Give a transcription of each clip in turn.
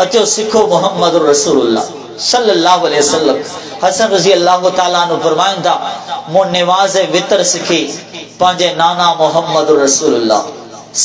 अचो सिखो मोहम्मद रसूलुल्लाह सल्लल्लाहु अलैहि वसल्लम। हसन रजी अल्लाह तआला अन्हु फरमाइन था मो नवाज़ वितर सिखी पांजे नाना मोहम्मद रसूलुल्लाह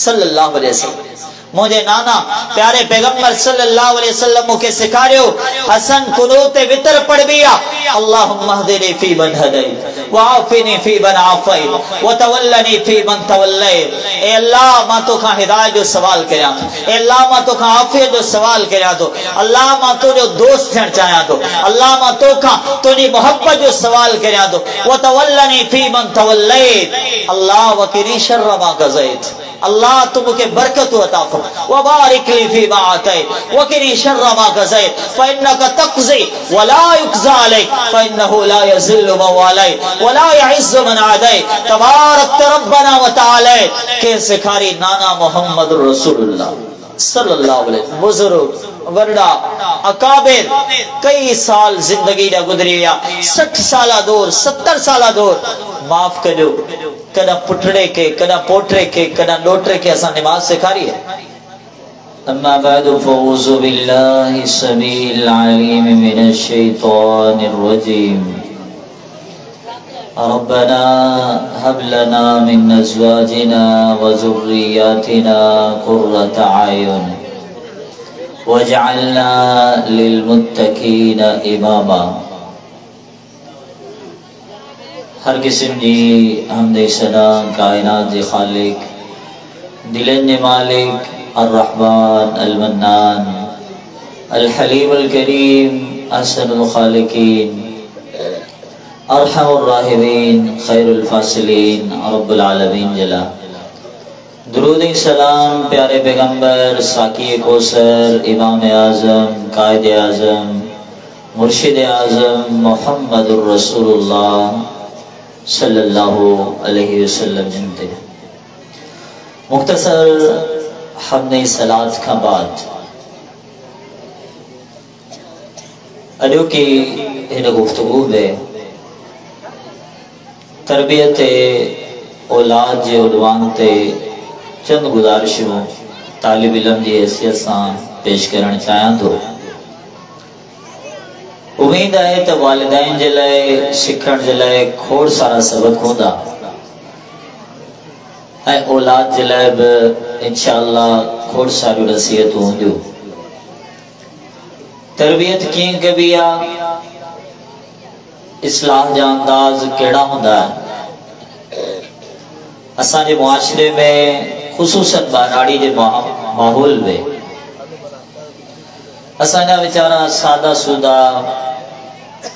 सल्लल्लाहु अलैहि वसल्लम। मुझे नाना प्यारे पैगंबर सल्लल्लाहु अलैहि वसल्लम मुके सिखारियो हसन कुनूत वितर पढ़ बिया अल्लाहुम्मा हदीनी फी मन हदैत व आफिनी फी मन आफैत व तवल्लनी फी मन तवल्लैत। ए अल्लाह मां तो का हिदायत जो सवाल करया तो, ए अल्लाह मां तो का आफियत जो सवाल करया तो, अल्लाह मां तो जो दोस्त थियण चाहया तो, अल्लाह मां तो का तुनी मोहब्बत जो सवाल करया तो व तवल्लनी फी मन तवल्लैत। अल्लाह वकिनी शर्र मा गज़ैत। अल्लाह तुम के बरकत अता फरमा व बारिक ली फी मा अतैत व किनी शर्र मा गज़ैत फइन्नका तक़ज़ी व ला युक़ज़ा अलैक फइन्नहु ला यज़िल्लु मन वालैत व ला यइज़्ज़ु मन आदैत तबारक रब्बना व तआला। के सिखारी नाना मोहम्मद रसूलुल्लाह सल्लल्लाहु अलैहि वसल्लम। बुजुर्ग वरडा अकाबिर कई साल जिंदगी दा गुजरी गया 60 साला दौर 70 साला दौर माफ कजो कदा पुटड़े के कदा पोटरे के कदा डोटरे के असा नमाज सिखारी है। अम्मा बादु फऊज़ु बिल्लाहि समील अलीम मिनश शैतानिर रजीम। रब्बना हब लना मिन अज़वाजिना व ज़ुर्रिय्यातिना क़ुर्रता अयुन वजअलना लिल मुत्तक़ीना इमामा। हर किस्म जी हमदे सना कायनात जे खालिक दिलन जे मालिक अर्रहमान अलमन्नान अलहलीम अलकरीम अहसनुल खालिकीन अरहमुर राहिमीन खैरुल फासिलीन रब्बुल आलमीन जला। दुरूद सलाम प्यारे पैगंबर साकी कौसर इमाम आज़म कायद आज़म मुर्शिद आज़म मोहम्मदुर रसूलुल्लाह सल्लल्लाहु अलैहि वसल्लम जिनते मुख्तसर हमने सलात का बाद अजो की इन गुफ्तगू में तरबियत औलाद जे उनवान ते चंद गुजारिशूं तालिब इल्म जी हैसियत से पेश करण चाहियां तो। उम्मीद है तो वालिदैन जे लाए सिखण जे लाए खोड़ सारा सबक होंदा ऐ औलाद जे लाए भी इंशाअल्लाह खोड़ सारी नसीहत होंदियूं। तरबियत कीअं कबी आ इस्लाह जा अंदाज केड़ा होंदा असांजे मुआशरे में खुसूसन बाराड़ी जे माहौल में असांजा वीचारा सादा सुदा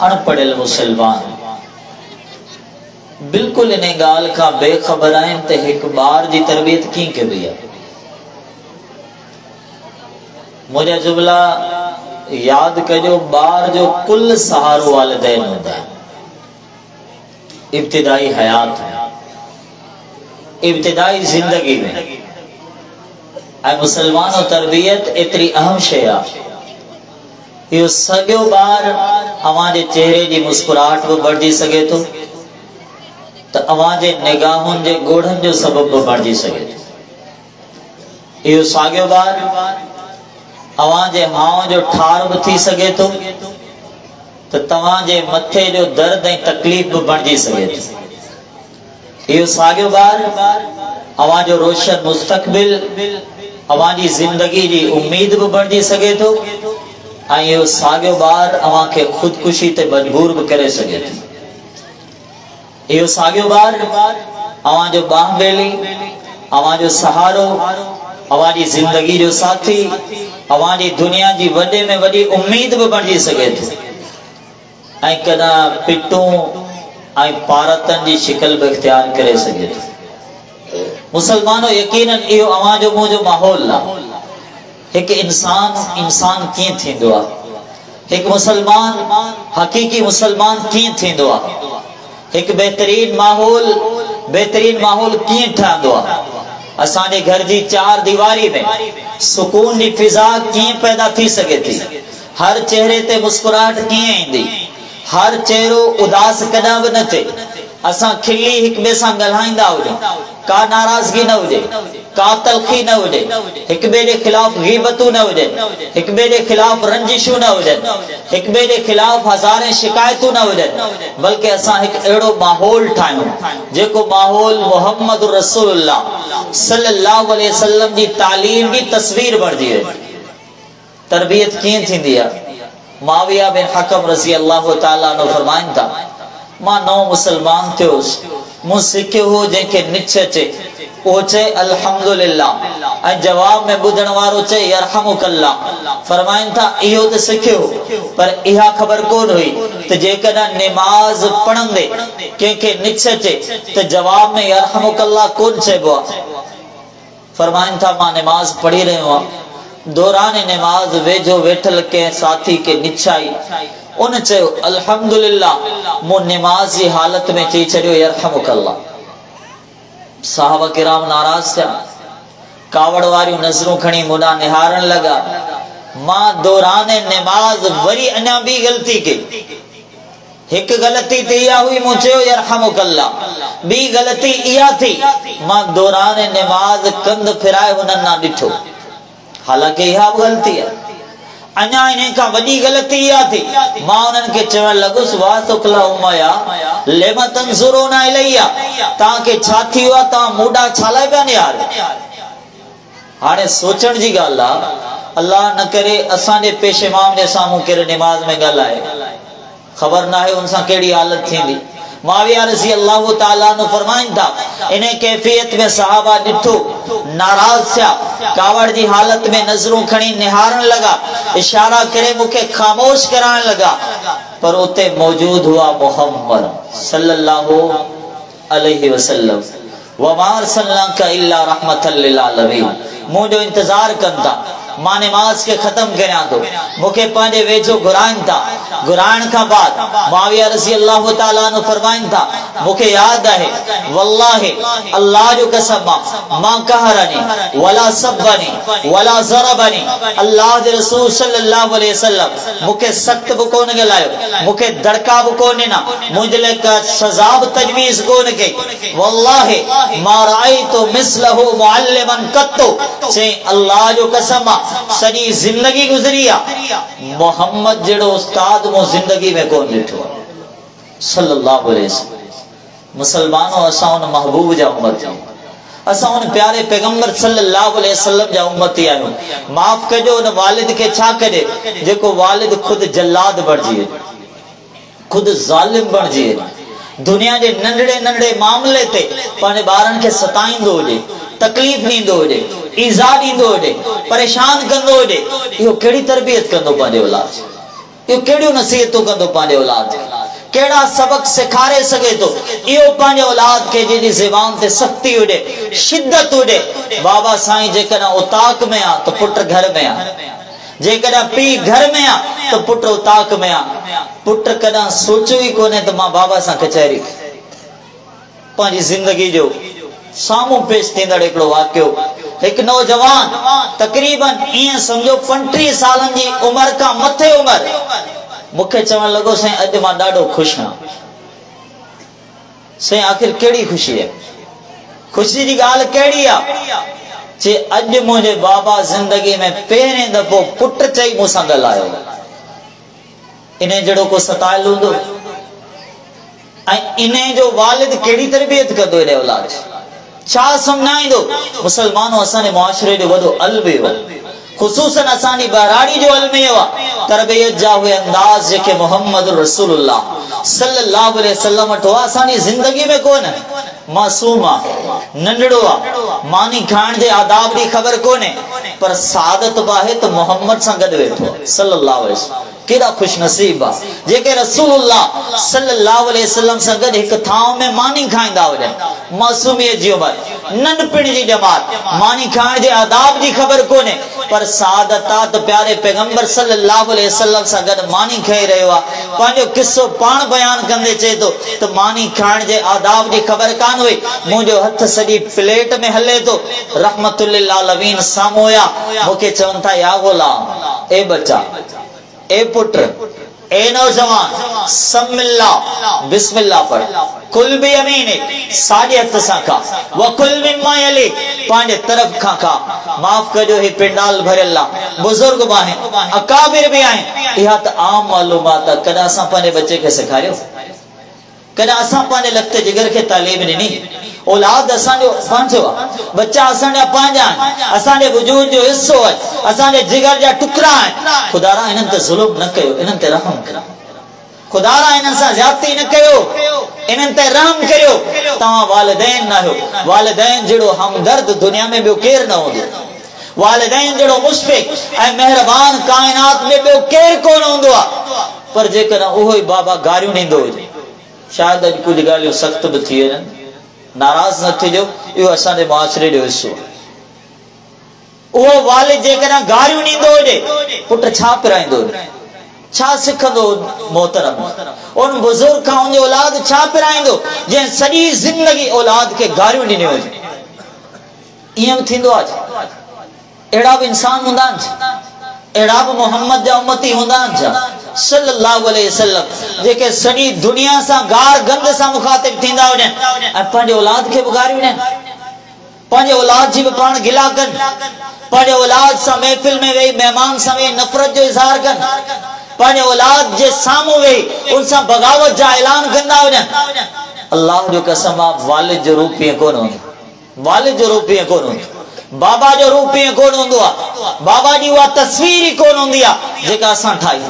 अनपढ़ियल मुसलमान बिल्कुल इन गाल का बेखबर आहिनि त हिकु ॿार जी तरबियत कीअं कबी आहे। मुंहिंजा जुमला याद कजो ॿार जो कुल सहारो वालिदैन हूंदा आहिनि। इब्तिदाई हयात इब्तिदाई जिंदगी में ऐं मुसलमानो तरबियत एतरी अहम शइ आहे। इहो सॼो ॿार अवां जे चेहरे जी मुस्कुराहट भी बढ़जी सके तो त अवां जे निगाहुनि जे ॻोढ़नि जो सबब भी बढ़जी सके तो। इहो साॻियो ॿार अवां जे हाव जो ठार भी थी सके तो त तव्हां जे मथे जो दर्द ऐं तकलीफ़ भी बढ़जी सके तो। इहो साॻियो ॿार अवां जो रोशन मुस्तक़बिल अवां जी जिंदगी जी उम्मीद भी बढ़जी सके तो। इहो साॻियो ॿार अवां खे खुदकुशी ते मजबूर भी करे सके थो। इहो साॻियो ॿार अवां जो बाहबेली अवां जो सहारो अवां जी जिंदगी जो साथी अवां जी दुनिया जी वॾे में वॾी उम्मीद भी बढ़जी सके थो। ऐं कदा पिटूं ऐं पारतन जी शिकल भी इख्तियार करे सके थो। मुसलमानो यकीनन इहो अवां जो मुंहिंजो माहौल आहे। एक इंसान कीअं थींदो आहे। एक मुसलमान हकीकी मुसलमान कीअं थींदो आहे। एक बेहतरीन माहौल कीअं ठहंदो आहे। असांजे घर जी चार दीवारी में सुकून की फिजा कीअं पैदा थी सके थी। हर चेहरे ते मुस्कुराहट कीअं ईंदी। हर चेहरो उदास कदा भी न थे। असां खिली एक ॿिए सां ॻाल्हाईंदा हुजूं का नाराज़गी न हुजे का तलखी न हुजे, एक ॿिए जे खिलाफ गीबतूं न हुजनि, एक ॿिए जे खिलाफ रंजिशूं न हुजनि, एक ॿिए जे खिलाफ हज़ारे शिकायतूं न हुजनि, बल्कि असां हिकु अहिड़ो माहौल ठाहियूं जेको माहौल मुहम्मद रसूलुल्लाह सल्लल्लाहु अलैहि वसल्लम जी तालीम जी तस्वीर बणिजी वञे। तरबियत कीअं थींदी आहे? माविया बिन हकम रज़ी अल्लाह ताला अन्हु फरमाइनि था, मां नओं मुसलमान थियोसि, मूं सिखियो हो जंहिंखे निछ अचे उहो चए अल्हम्दुलिल्लाह ऐं जवाब में ॿुधण वारो चए यरहमुकल्लाह। फरमाइनि था इहो त सिखियो, पर इहा ख़बर कोन हुई त जेकॾहिं निमाज़ पढ़ंदे कंहिंखे निछ अचे त जवाब में यरहमुकल्लाह कोन चइबो आहे। फरमाइनि था मां निमाज़ पढ़ी रहियो आहियां, दौरान नमाज वेझो वेठल के साथी के निछाई, उन चयो अल्हम्दुलिल्लाह, मूं निमाज जी हालत में चई छॾियो यरहमुकल्लाह। साहबा किराम नाराज थिया, कावड़ वारियूं नज़रूं खणी मुॾां निहारण लॻा। मां दौरान नमाज वरी अञा बि ग़लती कई। हिकु ग़लती त इहा हुई, मूं चयो यरहमुकल्लाह। ॿी ग़लती इहा थी, मां दौरान नमाज कंध फिराए हुननि ना ॾिठो, हालांकि यह गलती है। अञा इन का वॾी ग़लती इहा थी, मां उन्हनि खे चवण लॻुसि वाह तुकला उमया लेमा तंज़ुरूना इलैया, तव्हांखे छा थी वियो आहे, तव्हां मूडा छालाए पिया यार। हाणे सोचण जी ॻाल्हि आहे, अल्लाह न करे असांजे पेश इमाम जे साम्हूं केरु निमाज़ में ॻाल्हाए, ख़बर न आहे उन सां कहिड़ी हालत थींदी। माविया रज़ी अल्लाह ताला अन्हु फरमाइनि था, इन कैफियत में सहाबा ॾिठो, नाराज थिया, कावड़ जी हालत में नज़रूं खणी निहारण लॻा, इशारा करे मूंखे ख़ामोश कराइण लॻा, पर उते मौजूद हुआ मोहम्मद सल्लल्लाहु अलैहि वसल्लम। वमा अरसलनाका इल्ला रहमतल लिल आलमीन। मुंहिंजो इंतज़ार कनि था, मां निमाज़ के खत्म करियां थो, मूंखे पंहिंजे वेझो घुराइनि था। घुराइण खां बाद माविया रज़ी अल्लाह ताला अन्हु फरमाइनि था, मूंखे यादि आहे वल्लाहि अल्लाह जो कसम मां कहरनी वला सबनी वला ज़रबनी, अल्लाह जे रसूल सल्लल्लाहु अलैहि वसल्लम मूंखे सख्त बि कोन ॻाल्हायो, मूंखे दड़का बि कोन ॾिना, मुंहिंजे लाइ का सज़ा बि तजवीज़ कोन कई। वल्लाहि मा राइतु मिसलहु मुअल्लिमन कत्तु, चई अल्लाह जो कसम सॼी ज़िंदगी गुज़री आहे, मोहम्मद जहिड़ो उस्ताद मूं ज़िंदगी में कोन ॾिठो सल्लल्लाहु अलैहि वसल्लम। मुसलमानों, असां उन महबूब जा उम्मती आहियूं, असां उन प्यारे पैगंबर सल्लल्लाहु अलैहि वसल्लम जा उम्मती आहियूं। माफ़ कजो उन वालिद खे छा कजे जेको वालिद खुद जल्लाद बणिजी वञे, खुद ज़ालिम बणिजी वञे, दुनिया जे नंढड़े नंढड़े मामले ते पंहिंजे ॿारनि खे सताईंदो हुजे, तकलीफ़ ॾींदो हुजे, ईज़ा ॾींदो हुजे, परेशान कंदो हुजे, इहो कहिड़ी तरबियत कंदो पंहिंजे औलाद, इहो कहिड़ियूं नसीहतूं कंदो पंहिंजे औलाद, कहिड़ा सबक सेखारे सघे थो इहो पंहिंजे औलाद खे, जंहिंजी ज़बान ते सख़्ती हुजे, शिद्दत हुजे। बाबा साईं जेकॾहिं उताक में आहे त पुट घर में आहे, जेकॾहिं पीउ घर में आहे त पुट उताक में आहे। पुट कॾहिं सोचियो ई कोन्हे त मां बाबा सां कचहरी, पंहिंजी ज़िंदगी जो साम्हूं पेश थींदड़ हिकिड़ो वाक़ियो, हिकु नौजवान तक़रीबन ईअं सम्झो 35 सालनि जी उमिरि खां मथे उमिरि, मूंखे चवण लॻो साईं अॼु मां ॾाढो ख़ुशि आहियां। साईं आख़िर कहिड़ी ख़ुशी आहे, ख़ुशी जी ॻाल्हि कहिड़ी आहे? जे अॼु मुंहिंजे बाबा ज़िंदगी में पहिरें दफ़ो पुट चई मूंसां ॻाल्हायो, इन जहिड़ो को सतायल हूंदो? ऐं इन जो वालिद कहिड़ी तरबियत कंदो इन औलाद, छा सम्झाईंदो? मुसलमानों, असांजे मुआशरे जो वॾो अलम इहो, ख़ुसूसन असांजी बहराड़ी जो अलम इहो आहे, तरबियत जा उहे अंदाज़ जेके मुहम्मद रसूलुल्लाह सल्लल्लाहु अलैहि वसल्लम वटि हुआ, असांजी ज़िंदगी में कोन। मासूम आहे, नंढड़ो आहे, मानी खाइण जे आदाब जी ख़बर कोन्हे, पर सादत बि आहे त मुहम्मद सां गॾु वेठो आहे सल्लल्लाहु अलैहि वसल्लम। केड़ा खुश नसीब आ जेके रसूलुल्लाह सल्लल्लाहु अलैहि वसल्लम सां गॾु हिकु थांव में मानी खाईंदा हुजनि। मासूमियत जी उमिरि, नंढपिण जी जमात, मानी खाइण जे आदाब जी ख़बर कोन्हे, पर सादतात प्यारे पैगंबर सल्लल्लाहु अलैहि वसल्लम सां गॾु मानी खाई रहियो आहे। पंहिंजो किस्सो पाण बयान कंदे चए थो त मानी खाइण जे आदाब जी ख़बर कान हुई, मुंहिंजो हथ सॼी प्लेट में हले थो, रहमतुल लिल आलमीन साम्हूं हुया, मूंखे चवनि था या गुलाम, ए बच्चा, ए पुट, ए नौजवान सम्मिल्ला बिस्मिल्लाह पढ़, कुल भी अमीन साढ़े हथ सा खा, व कुल मिम्मा यली पांजे तरफ खा खा। माफ कजो ही पिंडाल भरल बुजुर्ग बाहे अकाबिर भी आए, यह तो आम मालूमात कदा असा पांजे बच्चे के सिखारियो, कदा असा पांजे लगते जिगर के तालीम ॾिनी। औलाद असांजो पंहिंजो आहे, बच्चा असांजा पंहिंजा आहिनि, असांजे वजूद जो हिस्सो आहे, असांजे जिगर जा टुकड़ा आहिनि। खुदारा इन्हनि ते ज़ुल्म न कयो, इन्हनि ते रहम कयो। खुदारा इन्हनि सां ज़्यादती न कयो, इन्हनि ते रहम कयो। तव्हां वालिदैन न आहियो, वालिदैन जहिड़ो हमदर्द दुनिया में ॿियो केरु न हूंदो, वालिदैन जहिड़ो मुशफ़िक़ ऐं मेहरबान काइनात में ॿियो केरु कोन हूंदो आहे। पर जेकॾहिं उहो ई बाबा गारियूं ॾींदो हुजे, शायदि अॼु कुझु ॻाल्हियूं सख़्त बि थी वञनि, नाराज़ न थिजो, इहो असांजे मुआशरे जो हिस्सो आहे। उहो वालिद जेकॾहिं गारियूं ॾींदो हुजे, पुट छा पिराईंदो, छा सिखंदो मोहतरम, उन बुजुर्ग खां उनजी औलाद छा पिराईंदो जंहिं सॼी ज़िंदगी औलाद खे गारियूं ॾिनियूं हुजे। ईअं बि थींदो आहे, अहिड़ा बि इंसान हूंदा आहिनि, अहिड़ा बि मोहम्मद जा उम्मती हूंदा आहिनि सल्लल्लाहु अलैहि वसल्लम, जेके सॼी दुनिया सां गार गंद सां मुखातिब थींदा हुजनि ऐं पंहिंजे औलाद खे बि गारियूं ॾियनि, पंहिंजे औलाद जी बि पाण गिला कनि, पंहिंजे औलाद सां महफ़िल में वेही महिमान सां वेही नफ़रत जो इज़हार कनि, पंहिंजे औलाद जे साम्हूं वेही उन सां बग़ावत जा ऐलान कंदा हुजनि। अल्लाह जो कसम आहे, वालिद जो रूप ईअं कोन हूंदो, वालिद जो रूप ईअं कोन हूंदो, बाबा जो रूप ईअं कोन हूंदो आहे, बाबा जी उहा तस्वीर ई कोन हूंदी आहे जेका असां ठाही,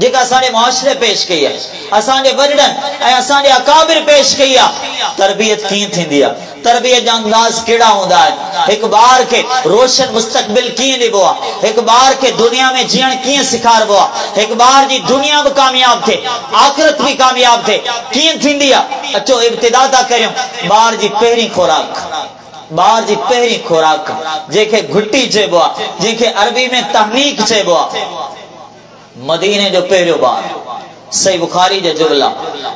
जेका असांजे मुआशरे पेश कई आहे, असांजे वॾनि ऐं असांजे अकाबिर पेश कई आहे। तरबियत कीअं थींदी आहे, तरबियत जा अंदाज़ कहिड़ा हूंदा आहिनि, हिकु ॿार खे रोशन मुस्तक़बिल कीअं ॾिबो आहे, हिकु ॿार खे दुनिया में जीअण कीअं सेखारिबो आहे, हिकु ॿार जी दुनिया बि कामयाब थिए, आख़िरत बि कामयाब थिए, कीअं थींदी आहे। अचो इब्तिदा था करियूं, ॿार जी पहिरीं खुराक, ॿार जी पहिरीं खुराक जंहिंखे घुटी चइबो आहे, जंहिंखे अरबी में तहनीक चइबो आहे। मदीने जो पहिरियों ॿार, सही बुखारी जो जुमला,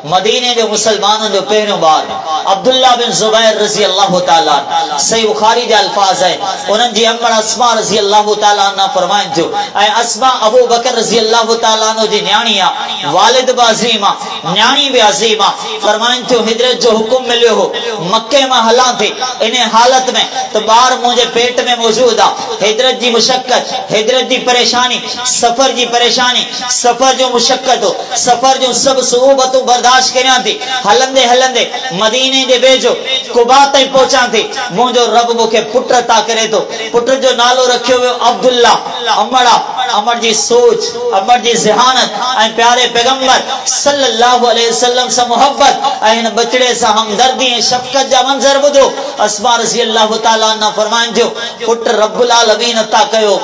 मदीने जो मुसलमाननि जो पहिरियों ॿार अब्दुल्ला बिन ज़ुबैर रज़ी अल्लाह ताला, सही बुखारी जा अल्फाज है, उन्हनि जी अम्मा अस्मा रज़ी अल्लाह ताला अन्हा फरमाइनि थियो, ऐं अस्मा अबू बकर रज़ी अल्लाह ताला अन्हो जी न्याणी आहे, वालिद बि अज़ीम आहे, न्याणी बि अज़ीम आहे। फरमाइनि थियो, हिजरत जो हुकुम मिलियो हो, मक्के मां हलां थी, इन हालत में त ॿार मुंहिंजे पेट में मौजूद आहे। हिजरत जी मुशक्कत, हिजरत जी परेशानी, सफ़र जी परेशानी, सफ़र जो मुशक्कत, सफर जो सब सुबतूं बर्दाश्त करियां थी, हलंदे हलंदे मदीने जे वेझो कुबा ताईं पहुचां थी, मुंहिंजो रब मूंखे पुट अता करे थो। पुट जो नालो रखियो वियो अब्दुल्ला। अमड़ा, अमर जी सोच, अमर जी ज़हानत ऐं प्यारे पैगंबर सल्लल्लाहु अलैहि वसल्लम सां मोहब्बत ऐं हिन बचड़े सां हमदर्दी ऐं शफ़क़त जा मंज़र ॿुधो। अस्मा रज़ी अल्लाह ताला अन्हा फरमाइनि थियो, पुट रब्बुल आलमीन अता कयो,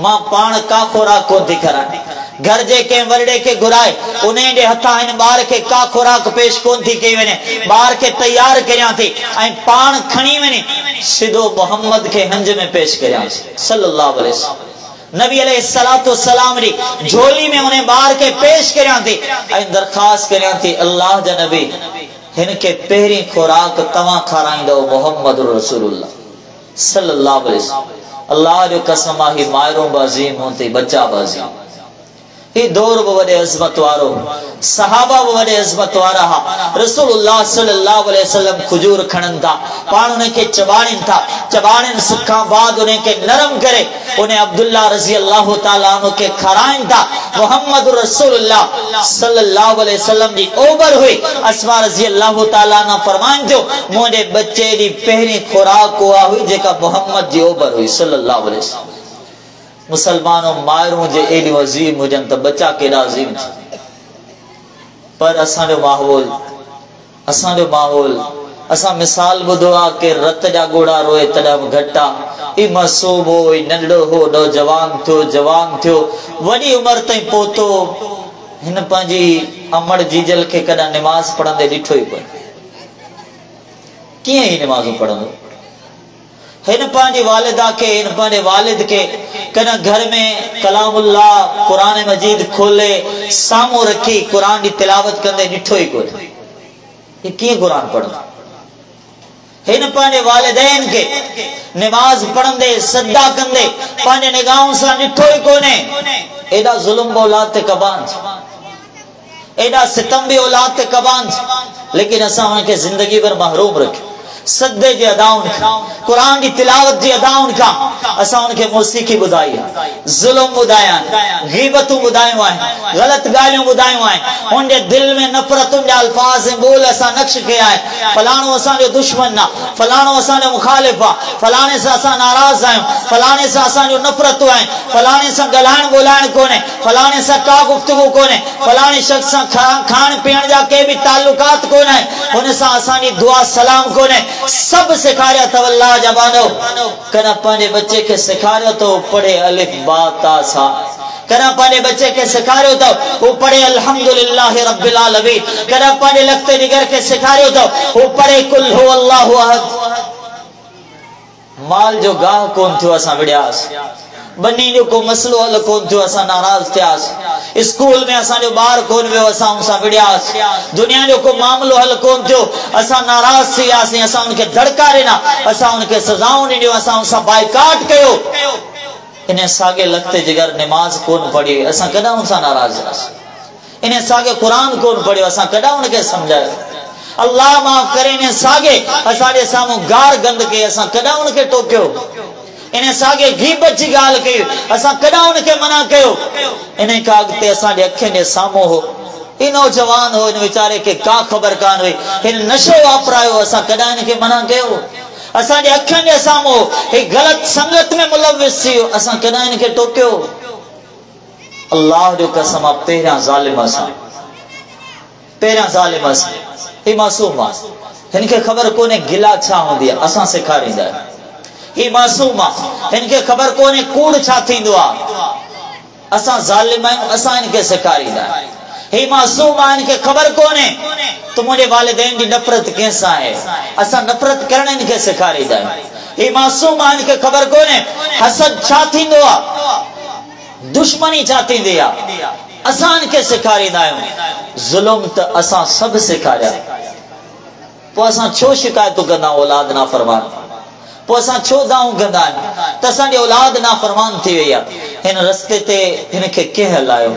मां पाण का खुराक कोन थी करां, घर जे कंहिं वरड़े खे घुराए उन जे हथां हिन ॿार खे का खुराक पेश कोन थी कई वञे, ॿार खे तैयार करियां थी ऐं पाण खणी वञे सिधो मोहम्मद खे हंज में पेश करियां सल्लल्लाहु अलैहि वसल्लम। नबी अलैहिस्सलातु वस्सलाम री झोली में उन ॿार खे पेश करियां थी ऐं दरख़्वास्त करियां थी, अल्लाह जा नबी हिन खे पहिरीं खुराक तव्हां खाराईंदो मोहम्मद रसूलुल्लाह सल्लल्लाहु अलैहि वसल्लम। अल्लाह जो कसम आहे, मायरो बाज़ीम होते बच्चा बाज़ीम, ही दौर भी वडे अज़मत वारो, सहाबा भी वडे अज़मत वारा हा। रसूलुल्लाह सल्लल्लाहु अलैहि वसल्लम खजूर खणन था, पाण उन के चबाणन था, चबाणन खां बाद उन के नरम करे उन्हें अब्दुल्ला रज़ी अल्लाह ताला अन्हु के खाराइन था। मोहम्मद रसूलुल्लाह सल्लल्लाहु अलैहि वसल्लम जी ओबर हुई। अस्मा रज़ी अल्लाह ताला अन्हा फरमाइन थियो, मुझे बच्चे दी पहली खुराक हुआ हुई जेका मोहम्मद जी ओबर हुई सल्लल्लाहु अलैहि वसल्लम। मुसलमानों मायरों जे एॾियूं अज़ीम हुजनि त बच्चा केॾा अज़ीम थियनि, पर असांजो माहौल असां मिसाल ॿुधो आहे कि रत जा ॻोड़ा रोए तॾहिं बि घटि आहे। ई मासूम हो, ई नंढड़ो हो, नौजवान थियो, जवान थियो, वॾी उमिरि ताईं पहुतो, हिन पंहिंजी अमड़ जीजल खे कॾहिं निमाज़ पढ़ंदे ॾिठो ई कोन्हे। कीअं ई निमाज़ूं पढ़ंदो? हिन पंहिंजी वालिदा के, हिन पंहिंजे वालिद के कॾहिं घर में कलामुल्लाह कुरान मजीद खोले साम्हूं रखी कुरान जी तिलावत कंदे ॾिठो ई कोन्हे। ये कीअं कुरान पढ़ंदो? हिन पंहिंजे वालिदैन के निमाज़ पढ़ंदे सजदा कंदे पंहिंजे निगाहुनि सां ॾिठो ई कोन्हे। एॾा ज़ुल्म औलाद ते कबान। एडा सितम भी औलाद ते कबान, लेकिन असा उनके जिंदगी भर महरूम रखे सदे जे अदाउन खां, कुरान की तिलावत जी अदाउन खां। असा उनके मौसीकी बुधाई, जुल्म बुधाया, गीबतू बुधायूं आहिनि, गलत गालियों बुधायूं आहिनि, उनके दिल में नफरत जा अल्फाज बोल असा नक्श किया है। फलाणो असांजो दुश्मन ना, फलाणो असांजो मुखालिफ आ, फलाणे से असा नाराज आहियूं, फलाणे से असांजो नफरतूं आहिनि, फलाणे से ॻाल्हाइण ॿोलाइण कोन्हे, फलाणे से का गुफ्तगू कोन्हे, फलाणे शख्स सां खाइण पीअण जा के भी ताल्लुकात कोन्हे, हुन सां असांजी दुआ सलाम कोन्हे। सब सिखारिया तो अल्लाह जबानो कना पाने बच्चे के सिखारियो तो पढ़े अलिफ बा ता सा, कना पाने बच्चे के सिखारियो तो वो पढ़े अल्हम्दुलिल्लाह रब्बिल आलमीन, कना पाने लगते निगर के सिखारियो तो वो पढ़े कुल हु अल्लाहु अहद। माल जो गाह कोन थियो असा विड़ियास, बनी जो को मसलो हल कोन थियो असा नाराज थियास, स्कूल में असा जो बार कोन वियो असा उनसा विड़ियास, दुनिया जो को मामलो हल कोन थियो असा नाराज थियास, असा उनके धड़कारे ना, असा उनके सजाऊं ॾिनियो, असा उनसा बाइकाट कयो। इन्हें सागे लगते जिगर नमाज कोन पढ़ी असा कदा उनसा नाराज थियास, इन्हें सागे कुरान कोन पढ़ियो असा कदा उनके समझायो। अल्लाह माफ करे, इन्हें सागे असाजे सामू गार गंद के असा कदा उनके टोकियो, इन्हें सागे गीबत जी गाल कई असा कदा उनके मना कयो। इन्हें का अगते असाजे अखियुनि जे सामू हो, इ नौजवान हो, इन वीचारे के का खबर कान हुई, इन नशो वापरायो असा कदा इनके मना कयो। असाजे अखियुनि जे सामू हे गलत संगत में मुलविस थियो असा कदा इनके टोकियो। अल्लाह जो कसम पहिरियां ज़ालिम असा, पहिरियां ज़ालिम असा, ही मासूम आ, इनके खबर कोने गिला छा होंदी आ, असा सिखारींदा आहियूं। ही मासूम आ, इनके खबर कोने कूड़ छा थींदो आ, असा ज़ालिम आहियूं, असा इनके सिखारींदा आहियूं। ही मासूम आ, इनके खबर कोने तो मुझे वालिदैन जी नफरत कैसा है, असा नफरत करण इनके सिखारींदा आहियूं। ही मासूम आ, इनके खबर कोने हसद छा थींदो आ, दुश्मनी छा थींदी आ, असा इनके सिखारींदा आहियूं। जुल्म त असा सब सिखारिया, पोइ असा छो शिकायतूं कंदा औलाद ना फरमान, पोइ असा छो दाऊं कंदा आहियूं त असांजी औलाद ना फरमान थी वई आहे। हिन रस्ते ते हिनखे कंहिं हलायो,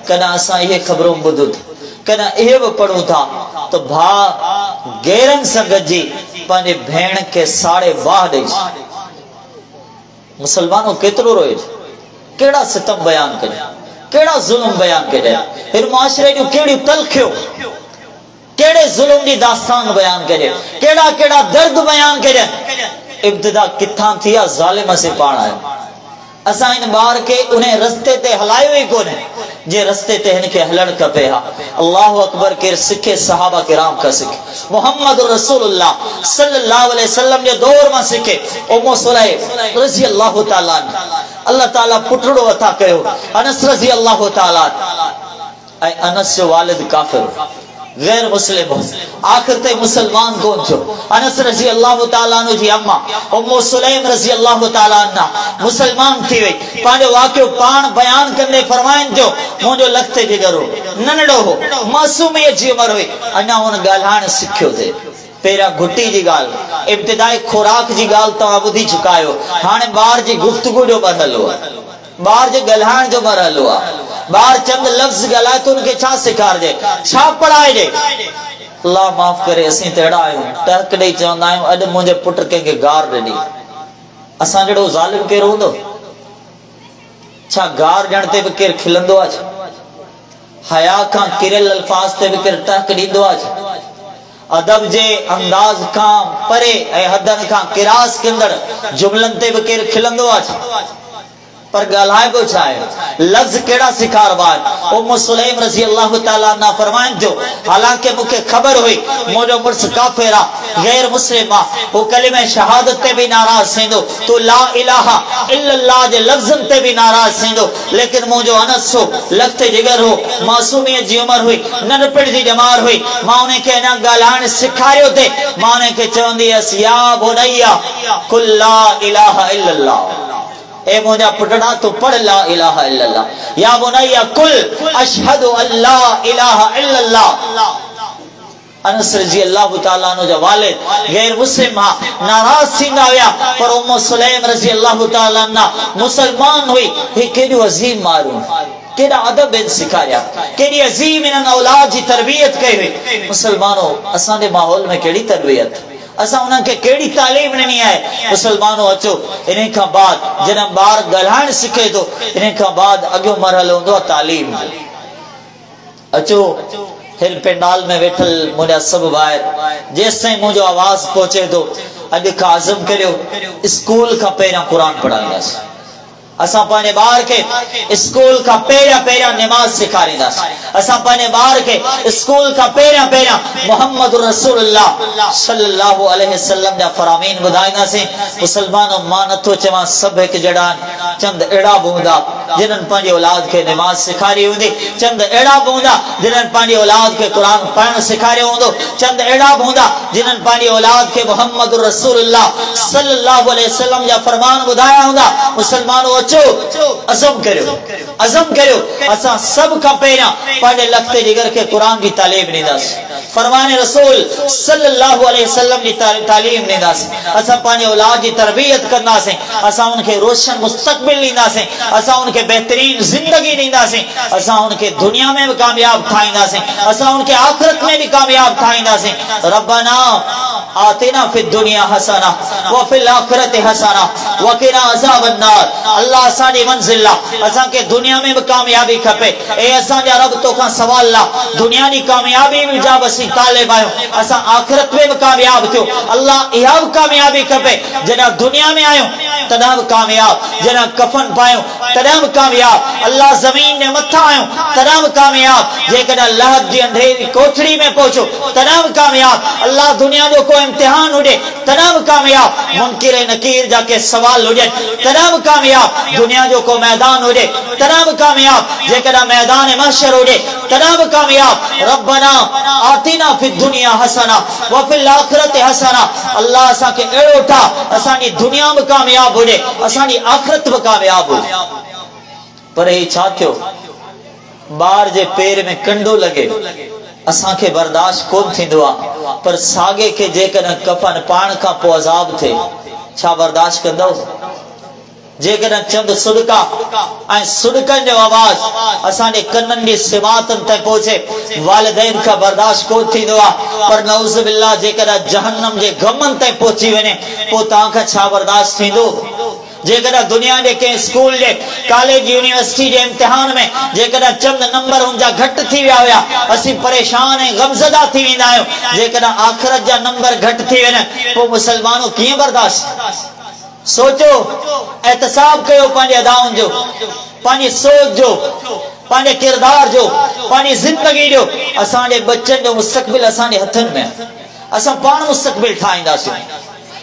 कॾहिं असां इहे ख़बरूं ॿुधूं था, कॾहिं इहे बि पढ़ूं था त भाउ गैरनि सां गॾिजी पंहिंजे भेण खे साड़े वाह ॾेई। मुसलमानों केतिरो रोए, कहिड़ा सितम बयान कजे, कहिड़ा ज़ुल्म बयान कजे, हिन मुआशरे जूं कहिड़ियूं तलखियूं, केड़े जुल्म की दास्तान बयान करे, केड़ा केड़ा दर्द बयान करे। इब्तिदा कित्थां थी आ, ज़ालिम से पाण आयो। असां इन बार के उन्हें रस्ते ते हलायो ही कोने जे रस्ते ते इनके हलण खपे हा। अल्लाहु अकबर के सिखे सहाबा किराम का सिखे, मोहम्मद रसूलुल्लाह सल्लल्लाहु अलैहि वसल्लम जे दौर में सिखे। उम्मु सुलैम रज़ी अल्लाह ताला अल्लाह ताला पुटड़ो अता कयो अनस रज़ी अल्लाह ताला, ऐं अनस जो वालिद काफिर गैर मुस्लिम, आखिर ते मुसलमान कौन छो। अनस रज़ी अल्लाह ताला अन्हु जी अम्मा उम्मु सुलैम रज़ी अल्लाह ताला अन्हा मुसलमान थी वई। पांजो वाक़ियो पाण बयान कंदे फरमाइन जो मुंजो लखते जिगरो ननड़ो हो, मासूमियत जी उम्र हुई, अञा हुन ॻाल्हाइण सिखियो थे। पहिरियां घुटी जी ॻाल्हि, इब्तिदाई खुराक जी ॻाल्हि तव्हां ॿुधी चुका आहियो। हाणे ॿार जी गुफ्तगू जो मरहलो आहे, ॿार जे ॻाल्हाइण जो मरहलो आहे। ॿार चंद लफ्ज़ ॻाल्हाए तो उनके छा सेखारिजे, छा पढ़ाइजे। अल्लाह माफ़ करे, असीं त अहिड़ा आहियूं टहक ॾेई चवंदा आहियूं अॼु मुंहिंजे पुट कंहिंखे गार ॾिनी। असां जहिड़ो ज़ालिम केरु हूंदो? छा गार ॾियण ते बि केरु खिलंदो आहे? हया खां किरियल अल्फाज ते बि केरु टहक ॾींदो आहे? अदब जे अंदाज खां परे ऐं हदनि खां किरास कंदड़ जुमलनि ते बि केरु खिलंदो आहे? पर ॻाल्हाए पियो छा आहे, लफ्ज़ कहिड़ा सिखारबा आहिनि। उम्मु सुलैम रज़ी अल्लाह ताला अन्हा फरमाइनि जो हालांकि मूंखे ख़बर हुई मुंहिंजो मुड़ुस काफ़िर आहे, गैर मुस्लिम आहे, हू कलिमे शहादत ते बि नाराज़ थींदो, तू ला इलाहा इल्लल्लाह जे लफ़्ज़नि ते बि नाराज़ थींदो, लेकिन मुंहिंजो अनस हो, लखते जिगर हो, मासूमियत जी उम्र हुई, नंढपिण जी ॼमार हुई। मां उनखे अञा ॻाल्हाइण सेखारियो थे। मां उनखे चवंदी हुअसि या बुनैया कुल ला इलाहा इल्लल्लाह, ए मुझा पुटड़ा तो पढ़ ला इलाहा इल्लल्लाह, या बुनैया कुल अशहदु अल्ला इलाहा इल्लल्लाह। अनस रज़ी अल्लाह ताला अन्हु जो वालिद गैर मुस्लिम हा, नाराज थींदा हुआ, पर उम्मु सुलैम रज़ी अल्लाह ताला अन्हा मुसलमान हुई। हे केॾियूं अज़ीम मारूं, केड़ा अदब इन सिखाया, केड़ी अजीम इन औलाद की तरबियत कई हुई। मुसलमानों असां दे माहौल में केड़ी तरबियत, असां उन्हनि खे केड़ी तालीम ॾिनी आहे। मुसलमानों अचो, इन खां बाद जॾहिं ॿार ॻाल्हाइण सिखे थो, इन खां बाद अॻियो मरहलो हूंदो आहे तालीम। अचो हिल पेंडाल में वेठल मुंहिंजा सभु भाइर, जेसिताईं मुंहिंजो आवाज़ पहुचे थो, अॼु खां आज़म करियो स्कूल खां पहिरियां क़ुरान पढ़ाईंदासीं। असां पंहिंजे ॿार खे स्कूल खां पहिरियां निमाज़ सेखारींदासीं। असां पंहिंजे ॿार खे स्कूल खां पहिरियां मोहम्मद रसूलुल्लाह सल्लल्लाहु अलैहि वसल्लम जा फरामीन ॿुधाईंदासीं। मुसलमानों, मां नथो चवां सभु हिकु जहिड़ा, चंद अहिड़ा बि हूंदा जिन्हनि पंहिंजी औलाद खे निमाज़ सेखारी हूंदी, चंद अहिड़ा बि हूंदा जिन्हनि पंहिंजी औलाद खे क़ुरान पढ़णु सेखारियो हूंदो, चंद अहिड़ा बि हूंदा जिन्हनि पंहिंजी औलाद खे मोहम्मद रसूलुल्लाह सल्लल्लाहु अलैहि वसल्लम जा फरमान ॿुधाया हूंदा। मुसलमानों अचो, अज़म करियो असां सभ खां पहिरियां पंहिंजे लखते जिगर खे क़ुरान जी तालीम ॾींदासीं, फरमान रसूल सल्लल्लाहु अलैहि वसल्लम जी तालीम ॾींदासीं। असां पंहिंजे औलाद जी तरबियत कंदासीं, असां उनखे रोशन मुस्तक़बिल ॾींदासीं, असां उनखे बेहतरीन ज़िंदगी ॾींदासीं, असां उनखे दुनिया में भी कामयाब ठाहींदासीं, असां उनखे आखिरत में भी कामयाब ठाहींदासीं। रब्बना आतिना फिद दुनिया हसना व फिल आखिरति हसना व क़िना अज़ाबन नार। अल्लाह असांजी मंज़िल आहे, असांखे दुनिया में भी कामयाबी खपे। ए असांजा रब तोखां सवाल ला, दुनिया जी कामयाबी भी जा बसी तालिब आहियूं, असां आखिरत में भी कामयाब थियो। अल्लाह इहा भी कामयाबी खपे, जॾहिं दुनिया में आहियूं तॾहिं भी कामयाब, जॾहिं कफन पायूं तॾहिं भी कामयाब, अल्लाह ज़मीन जे मथां आहियूं तॾहिं भी कामयाब, जेकॾहिं लहद जी अंधेरी कोठड़ी में पहुचो तॾहिं भी कामयाब, अल्लाह दुनिया जो कोई इम्तिहान हुजे तॾहिं भी कामयाब, मुनकिर नकीर जा के सवाल हुजे तॾहिं भी कामयाब, दुनिया जो को मैदान हुजे तॾहिं भी कामयाब, जेकॾहिं मैदान महशर हुजे तॾहिं भी कामयाब। रब्बना आतिना फिद दुनिया हसना व फिल आखिरति हसना। अल्लाह असांखे अहिड़ो ठाह, असांजी दुनिया भी कामयाब हुजे, असांजी आखिरत भी कामयाब हुजे। पर ही छा थियो, ॿार जे पेर में कंडो लगे असांखे बर्दाश्त कोन थींदो आहे, पर सागे के जेकॾहिं कफन पाण खां पोइ अज़ाब थे, छा बर्दाश्त कंदो? जेकॾहिं चंद सुडका ऐं सुडकनि जो आवाज़ असांजे कननि जी सिमातनि ते पहुचे, वालिदैन खां बर्दाश्त कोन थींदो आहे, पर नऊज़ बिल्लाह जेकॾहिं जहन्नम जे गमनि ते पहुची वञे पोइ तव्हांखां छा बर्दाश्त थींदो? जेकॾहिं दुनिया जे कंहिं स्कूल जे कॉलेज यूनिवर्सिटी जे इम्तिहान में जेकॾहिं चंद नंबर उनजा घटि थी विया हुया, असीं परेशान ऐं गमज़दा थी वेंदा आहियूं। जेकॾहिं आख़िरत जा नंबर घटि थी वञनि पोइ मुसलमानों कीअं बर्दाश्त? सोचो, एहतसाब कयो पंहिंजे अदाउनि जो, पंहिंजी सोच जो, पंहिंजे किरदार जो, पंहिंजी ज़िंदगी जो। असांजे बच्चनि जो मुस्तक़बिल असांजे हथनि में, असां पाण मुस्तक़बिल ठाहींदासीं,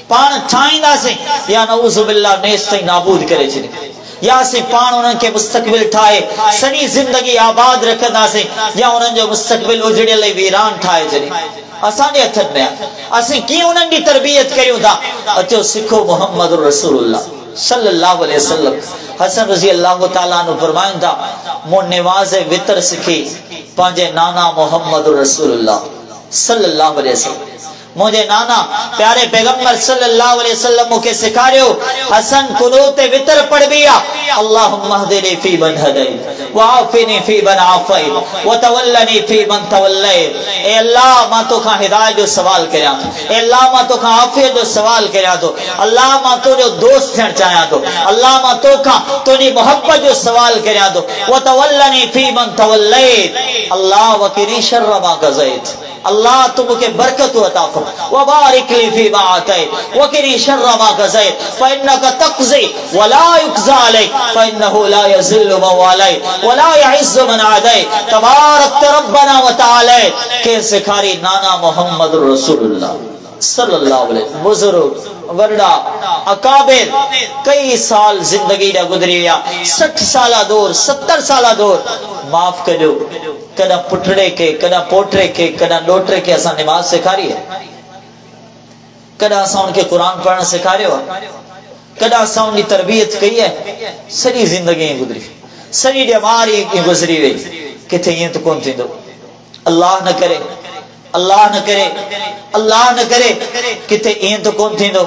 पाण ठाहींदासीं, या नऊज़ बिल्लाह नेस्त ताईं नाबूद करे छॾे, या असीं पाण उन्हनि खे मुस्तक़बिल ठाहे सॼी ज़िंदगी आबाद रखंदासीं, या उन्हनि जो मुस्तक़बिल उजड़ियल वीरान ठाहे छॾे। असांजे हथनि में आहे, असीं कीअं उन्हनि जी तरबियत करियूं था। अचो सिखो मोहम्मद रसूलुल्लाह सल्लल्लाहु अलैहि वसल्लम। हसन रज़ी अल्लाह ताला अन्हु फरमाइनि था, मूं निमाज़ वितर सिखी पंहिंजे नाना मोहम्मद रसूलुल्लाह सल्लल्लाहु अलैहि वसल्लम। मुझे नाना प्यारे पैगंबर सल्लल्लाहु अलैहि वसल्लम मुझे सिखारियो, हसन कुनूत वितर पढ़ बिया, अल्लाहुम्मा हदिनी फी मन हदैत व आफिनी फी मन आफैत व तवल्लनी फी मन तवल्लैत। ए अल्लाह, मां तोखां हिदायत जो सवाल करियां थो, ए अल्लाह मां तोखां आफियत जो सवाल करियां थो, अल्लाह मां तुंहिंजो दोस्त थियण चाहियां थो, अल्लाह मां तोखां तुंहिंजी मोहब्बत जो सवाल करियां थो। व तवल्लनी फी मन तवल्लैत, अल्लाह वकिनी शर्र मा क़ज़ैत, अल्लाह तू मुझे बरकत अता फरमा, व बारिक ली फी मा अतैत व किनी शर्र मा क़ज़ैत फ़इन्नका तक़ज़ी व ला युक़ज़ा अलैक फ़इन्नहु ला यज़िल्लु मन वालैत व ला यअज़्ज़ु मन आदैत तबारक रब्बना व तआला। के सिखारी नाना मोहम्मद रसूलुल्लाह सल्लल्लाहु अलैहि वसल्लम। बुजुर्ग वरडा अकाबिर कई साल जिंदगी दा गुजरी विया, 60 साला दौर, 70 साला दौर। माफ कजो, कदा पुटड़े के, कदा पोटरे के, कदा डोटरे के असां निमाज सिखारी है, कदा असां उनके कुरान पढ़ना सिखारियो, कदा असां उनकी तरबियत कई है। सॼी जिंदगी गुजरी, सॼी ॼमारी गुजरी वई, किथे ईअं त कोन थींदो। अल्लाह न करे अल्लाह न करे किथे ईअं तो कोन थींदो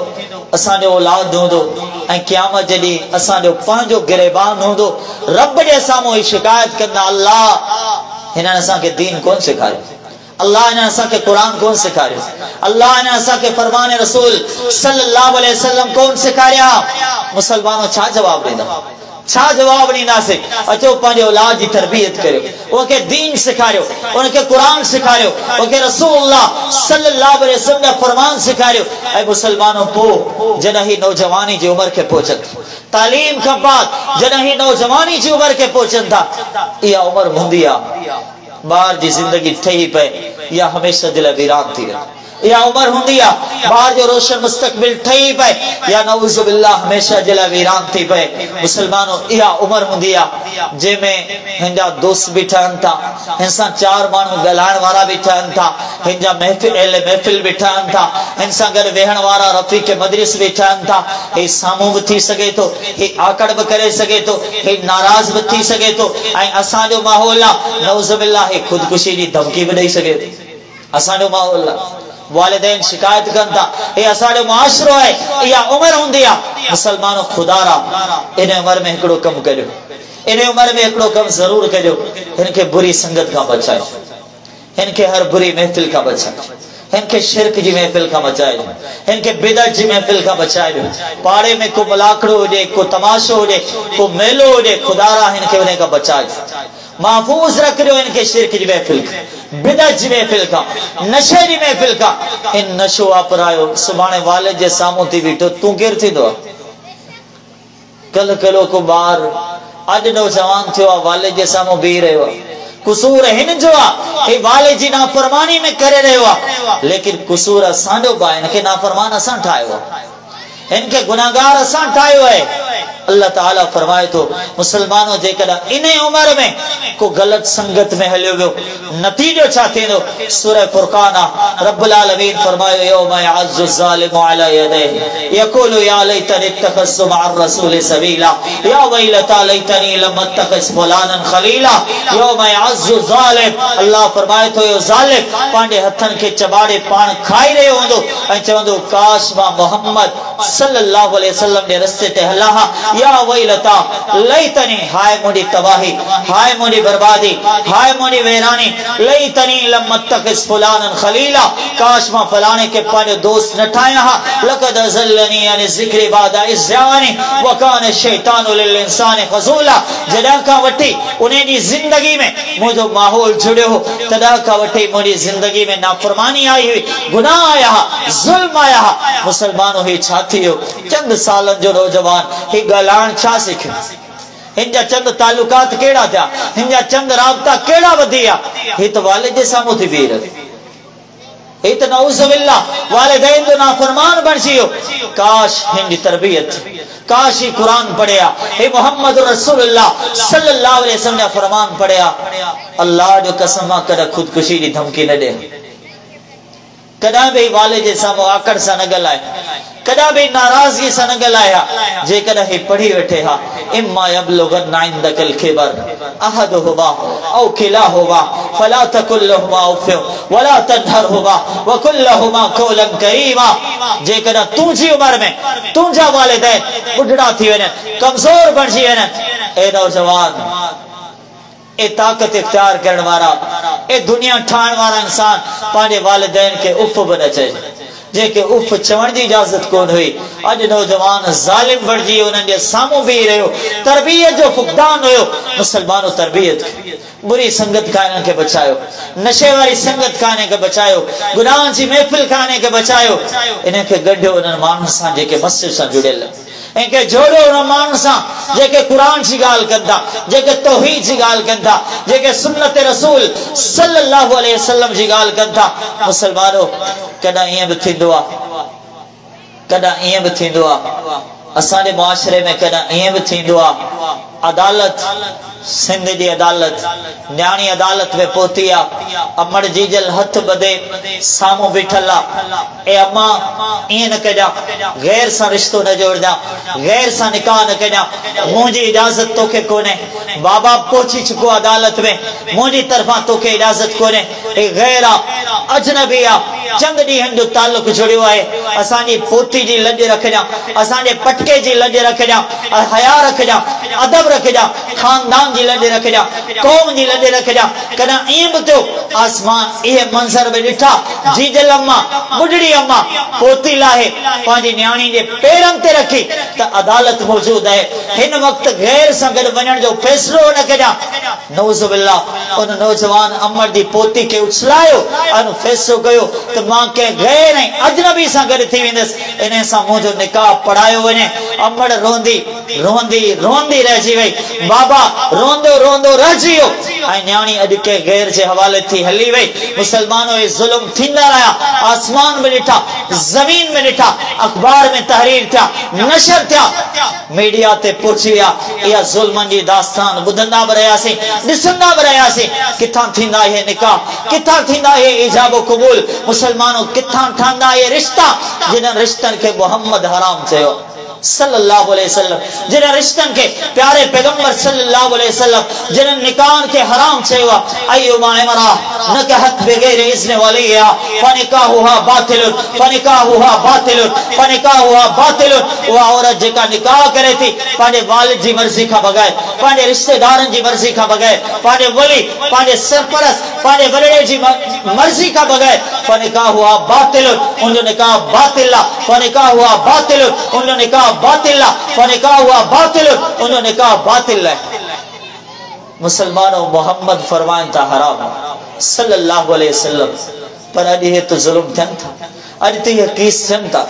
असांजो औलाद हूंदो ऐं क़यामत जॾहिं असांजो पंहिंजो गिरेबान हूंदो रब जे साम्हूं ही शिकायत कंदा अल्लाह हिननि असांखे दीन कोन सेखारियो, अल्लाह ने असांखे कुरान कोन सेखारियो, अल्लाह ने असांखे फरमान रसूल सल्लल्लाहु अलैहि वसल्लम कोन सेखारिया। मुसलमानो छा जवाब ॾींदा, छा जवाब ॾींदासीं? अचो पंहिंजे औलाद जी तरबियत करियो, उनखे दीन सेखारियो, उनखे कुरान सेखारियो, उनखे रसूलुल्लाह सल्लल्लाहु अलैहि वसल्लम जा फरमान सेखारियो। ऐं मुसलमानो पोइ जॾहिं ही नौजवानी जी उम्र खे पहुचनि, तालीम खां बाद जॾहिं ही नौजवानी जी उम्र खे पहुचनि था, इहा उम्र हूंदी आहे ॿार जी ज़िंदगी ठही पए या हमेशा जे लाइ वीरान थी वञे। या उम्र होंदी आहे ॿार जो रोशन मुस्तक़बिल ठही पए या नऊज़ बिल्लाह हमेशा जे लाइ वीरान थी पए। मुसलमानो इहा उम्र हूंदी आहे जंहिंमें हिनजा दोस्त बि ठहनि था, हिन सां चार माण्हू ॻाल्हाइण वारा बि ठहनि था, हिन जा महफ़िल बि ठहनि था, हिन सां गॾु वेहण वारा रफ़ीक़ मजलिस बि ठहनि था। ही साम्हूं बि थी सघे थो, ही आकड़ बि करे सघे थो, ही नाराज़ बि थी सघे थो, ऐं असांजो माहौल आहे नऊज़ बिल्लाह ही ख़ुदकुशी जी धमकी बि ॾेई सघे थो। असांजो माहौल आहे वालिदैन शिकायत कनि था, हे असांजो मुआशरो आहे, इहा उम्र हूंदी आहे। मुसलमानो खुदारा इन उम्र में हिकिड़ो कमु करियो, इन उम्र में हिकिड़ो कमु ज़रूर करियो, हिनखे बुरी संगत खां बचायो, हिनखे हर बुरी महफ़िल खां बचायो, हिनखे शिरक जी महफ़िल खां बचायो, हिनखे बिदअत जी महफ़िल खां बचायो। पाड़े में को मलाखड़ो हुजे, को तमाशो हुजे, को मेलो हुजे, खुदारा हिनखे उन खां बचायो, महफूज़ रखियो इनके शिरक जी महफ़िल खां, बिदअत जी महफ़िल खां, नशे जी महफ़िल खां। इन नशो अपरायो सुभाणे वालिद जे साम्हूं थी बीठो, तूं केरु थींदो आहे? कल कलो को ॿार अॼु नौजवान थियो आहे, वालिद जे साम्हूं बीह रहियो आहे। कुसूर हिन जो आहे, वालिद जी नाफरमानी में करे रहियो आहे, लेकिन कुसूर असांजो बि आहे, हिनखे नाफरमान असां ठाहियो आहे, हिनखे गुनाहगार असां ठाहियो आहे। अल्लाह ताला फरमाए तो मुसलमानों जेकॾहिं इन उम्र में को गलत संगत में हलियो वियो नतीजो छा थींदो? सूरह फुरकान रब्बुल आलमीन फरमायो यौम यअज़्ज़ु ज़ालिमु अला यदैहि यक़ूलु या लैतनी इत्तख़ज़्तु मअर रसूलि सबीला या वैलता लैतनी लम अत्तख़िज़ फुलानन खलीला। यौम यअज़्ज़ु ज़ालिम, अल्लाह फरमाए तो यो ज़ालिम पंहिंजे हथनि खे चबाड़े पाण खाई रहियो हूंदो ऐं चवंदो काश मां मोहम्मद सल्लल्लाहु अलैहि वसल्लम जे रस्ते ते हलां हा, या वैलता लैतनी, हाय मुंहिंजी तबाही, हाय मुंहिंजी बर्बादी, हाय मुंहिंजी वैरानी, लैतनी लम अत्तख़िज़ फुलानन खलीला, काश मां फलाणे के पंहिंजो दोस्त न ठाहियां हा। लक़द अज़ल्लनी अन ज़िक्रि बादा इज़ जआनी व कान शैतानु लिल इंसानि ख़ज़ूला। जॾहिं खां वठी उन जी ज़िंदगी में मुंहिंजो माहौल जुड़ियो हो, तॾहिं खां वठी मुंहिंजी ज़िंदगी में नाफ़रमानी आई हुई, गुनाह आया हा, ज़ुल्म आया हा। मुसलमानों ही छा थी वियो? चंद सालनि जो नौजवान ही ॻाल्हाइण छा सिखियो? हिन जा चंद तालुकात कहिड़ा थिया? हिन जा चंद राबता कहिड़ा वधी विया? ही त वालिद जे साम्हूं थी बीह रहियो, ही त नऊज़ बिल्लाह वालिदैन जो नाफरमान बणिजी वियो। काश हिन जी तरबियत, काश ही कुरान पढ़िया, हे मोहम्मद रसूलुल्लाह सल्लल्लाहु अलैहि वसल्लम जा फरमान पढ़िया। अल्लाह जो कसम आहे कॾहिं ख़ुदकुशी जी धमकी न ॾे, कॾहिं बि वालिद जे साम्हूं आकड़ सां न ॻाल्हाए, कॾहिं बि नाराज़गी सां न ॻाल्हाया। जेकॾहिं ही पढ़ी वेठे हा इम्मा यबलुगन्ना इंदकल किबर अहदुहुमा औ किलाहुमा फला तकुल लहुमा उफ़ वला तनहरहुमा व कुल लहुमा क़ौलन करीमा। जेकॾहिं तुंहिंजी उम्र में तुंहिंजा वालिदैन बुढ़ड़ा थी वञनि, कमज़ोर बणिजी वञनि, ए नौजवान, ए ताकत इख्तियार करण वारा, ए दुनिया ठाहिण वारा इंसान पंहिंजे वालिदैन के उफ़ बि न चए, जेके उफ़ चवण जी इजाज़त कोन हुई। अॼु नौजवान ज़ालिम बणिजी उन्हनि जे साम्हूं बीह रहियो, तरबियत जो फुक़दान हुयो। मुसलमानो तरबियत बुरी संगत खां इन्हनि खे बचायो, नशे वारी संगत खां इन्हनि खे बचायो, गुनाह जी महफ़िल खां इन्हनि खे बचायो। इन्हनि खे गॾियो उन्हनि माण्हुनि सां जेके मस्जिद सां जुड़ियल, इनके जोड़ो उन माण्हुनि सां जेके कुरान जी ॻाल्हि कनि था, जेके तौहीद जी ॻाल्हि कनि था, जेके सुन्नत रसूल सल्लल्लाहु अलैहि वसल्लम जी ॻाल्हि कनि था। मुसलमानो कॾहिं ईअं बि थींदो आहे, कॾहिं ईअं बि थींदो आहे, असांजे मुआशरे में कॾहिं ईअं बि थींदो आहे अदालत सिंध जी अदालत न्याणी अदालत में पहुती आ अमर जीजल हथ बदे सामू बिठल आ ए अम्मा इं न कजा गैर सा रिश्तो न जोड़जा गैर सा निकाह न कजा मुझी इजाजत तोखे कोने बाबा पहुंची चुको अदालत में मुझी तरफा तोखे इजाजत कोने ए गैर आ अजनबी आ चंद ॾींहंनि जो ताल्लुक जुड़ियो आहे असांजी पोती जी लॼ रखजा असांजे पटके जी लॼ रखजा हया रखजा अदब रखजा खानदान जी लॼ रखजा कौम जी लॼ रखजा कदा ईअं बि थियो आसमान इहे मंज़र में ॾिठा जीजल अम्मा बुढ़ड़ी अम्मा पोती लाहे पंहिंजी न्याणी जे पेरनि ते रखी त अदालत मौजूद आहे हिन वक़्तु गैर सां गॾु वञण जो फ़ैसिलो न कजा नऊज़ बिल्लाह उन नौजवान अमर जी पोती खे उछलायो ऐं फ़ैसिलो कयो त मां के गैर ऐं अजनबी सां गॾु थी वेंदसि इन सां मुंहिंजो निकाह पढ़ायो वञे अमर रोंदी रोंदी रोंदी रहिजी वई बाबा रोंदो रोंदो रहिजी वियो ऐं न्याणी अॼु के गैर जे हवाले थी हली वई मुसलमानों ये जुल्म थींदा रहिया आसमान में ॾिठा ज़मीन में ॾिठा अखबार में तहरीर थिया नशर थिया मीडिया ते पहुची विया इहा ज़ुल्मनि जी दास्तान ॿुधंदा बि रहियासीं ॾिसंदा बि रहियासीं किथां थींदा इहे निकाह किथां थींदा इहे इजाब क़बूल मुसलमानों किथां ठहंदा इहे रिश्ता जिन्हनि रिश्तनि खे मोहम्मद हराम चयो सल्लल्लाहु अलैहि वसल्लम जिन्हनि रिश्तनि खे प्यारे पैगंबर सल्लल्लाहु अलैहि वसल्लम जिन्हनि निकाह खे हराम चयो आहे अय्युमा इमरा नकहत बगैर इज़्न वलिया फनिकाहुहा बातिल फनिकाहुहा बातिल फनिकाहुहा बातिल उहा औरत जेका निकाह करे थी पंहिंजे वालिद जी मर्ज़ी खां बग़ैर पंहिंजे रिश्तेदारनि जी मर्ज़ी खां बग़ैर पंहिंजे वली पंहिंजे सरपरस्त पंहिंजे वॾड़े जी मर्ज़ी खां बग़ैर फनिकाहुहा बातिल उनजो निकाह बातिल आहे फनिकाहुहा बातिल उनजो निकाह बातिल फनिकाह हुआ बातिल उन्होंने निकाह बातिल है मुसलमानों मोहम्मद फरमान था हराम सल्लल्लाहु अलैहि वसल्लम पर अॼु हे तो जुल्म थियनि था अॼु तो ये केस थियनि था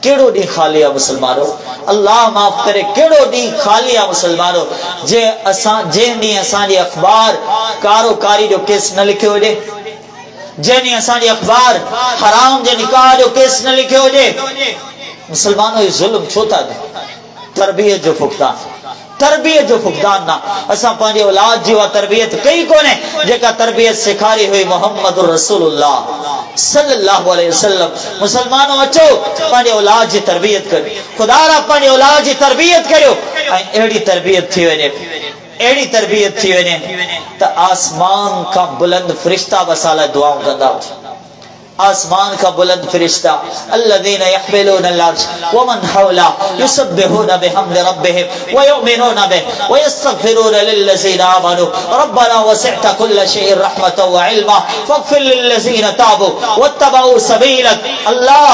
केड़ो डी खाली है मुसलमानों अल्लाह माफ करे केड़ो डी खाली है मुसलमानों जे असां जे नी असां जी अखबार कारोकारी जो केस न लिखियो हुजे जे नी असां जी अखबार हराम जे निकाह जो केस न लिखियो हुजे मुसलमानों ये जुल्म छो था तरबियत जो फुकदान ना असा पांजे औलाद जी वा तरबियत कई कोने जेका तरबियत सिखारी हुई मोहम्मद रसूलुल्लाह सल्लल्लाहु अलैहि वसल्लम मुसलमानों अचो पांजे औलाद जी तरबियत कर खुदा रा पांजे औलाद जी तरबियत करियो एड़ी तरबियत थी वने एड़ी तरबियत थी वने त आसमान का बुलंद फरिश्ता वसाला दुआओं कंदा आसमान का बुलंद फरिश्ता अल्लज़ीना यहमिलूना अल-अर्श व मन हौला युसब्बिहूना बिहम्दि रब्बिहिम व युमिनूना बिही व यस्तगफिरूना लिल्लज़ीना आमनू रब्बना वसिअता कुल्ल शैइन रहमतन व इल्मा फगफिर लिल्लज़ीना ताबू वत्तबऊ सबीलक अल्लाह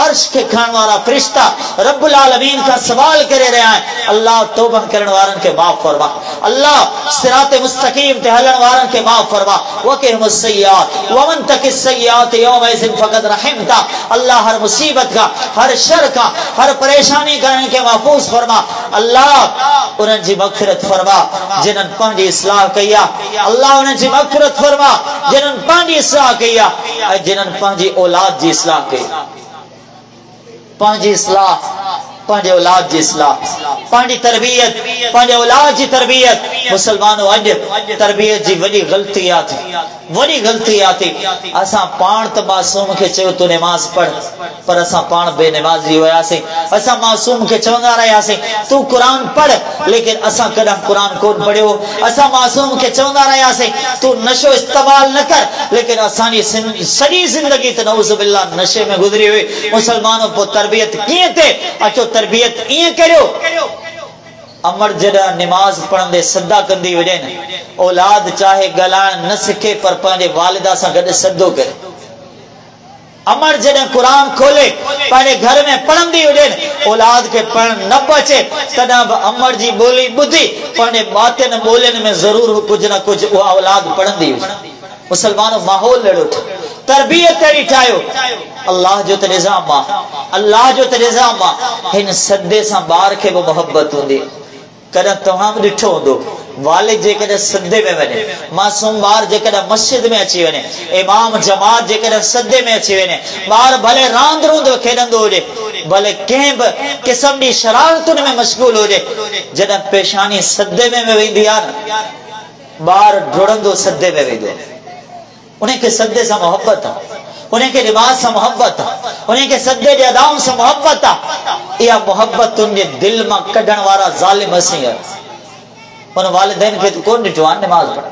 अर्श के खान वाला फरिश्ता रब्बुल आलमीन का सवाल करे रहा है अल्लाह तौबा करन वारन के माफ फरमा अल्लाह सिराते मुस्तकीम ते हलन वारन के माफ फरमा वक़िहुमुस सय्यात व मन तकिस सय्यात यौमइज़िन फ़क़द रहमता अल्लाह हर मुसीबत का हर शर का हर परेशानी का इनके महफूज फरमा अल्लाह उन्हनि जी मग़फ़िरत फरमा जिन्हनि पंहिंजी इस्लाह कई आहे अल्लाह उन्हनि जी मग़फ़िरत फरमा जिन्हनि पंहिंजी इस्लाह कई आहे ऐं जिन्हनि पंहिंजी औलाद जी इस्लाह कई पांजी इस्लाह पांजे औलाद जी इस्लाह पांजी तरबियत पांजे औलाद जी तरबियत मुसलमानों अज तरबियत जी वडी गलती आती असा पान त मासूम के चयो तू नमाज पढ़ पर असा पान बेनमाजी होयासी असा मासूम के चवंदा रहियासी तू कुरान पढ़ लेकिन असा कदा कुरान कोन पढ़ियो असा मासूम के चवंदा रहियासी तू नशो इस्तेमाल न कर लेकिन असानी सॼी जिंदगी त नऊज़ बिल्लाह नशे में गुजरी हुई मुसलमानों पो तरबियत किए थे अचो तरबियत इए करियो अमर जड़ा नमाज पढ़ंदे सदा कंदी वजे औलाद चाहे गलाण न सिखे पर पांजे वालिदा सा गड सदो करे अमर जड़ा कुरान खोले पांजे घर में पढ़ंदी वजे औलाद के पढ़ न पचे तदा अमर जी बोली बुद्धि पांजे बातिन बोलन में जरूर कुछ न कुछ वो औलाद पढ़ंदी मुसलमानों माहौल लड़ो तरबियत तेरी ठायो अल्लाह जो त निजाम अल्लाह जो त निजाम हिन सदे सा बार के वो मोहब्बत हुंदी कदा तमाम ॾिठो हूंदो वालिद जेकॾहिं सदे में वञे मासूम ॿार जेकॾहिं मस्जिद में अची वञे इमाम जमात जेकॾहिं सदे में अची वञे ॿार भले रांदि रूंदो खेॾंदो हुजे भले कंहिं बि क़िस्म जी शरारतुनि में मशगूल हुजे, जॾहिं पेशानी सदे में वेंदी आहे न, ॿार डुड़ंदो सदे में वेंदो, उनखे सदे सां मोहब्बत आहे, उनखे रिवाज सां मोहब्बत आहे, उनखे सदे जे अदाउनि सां मोहब्बत आहे। इहा मोहब्बत उनजे दिल मां कढण वारा ज़ालिम असीं आहियूं। उन वालिदैन खे कोन ॾिठो आहे नमाज़ पढ़ण,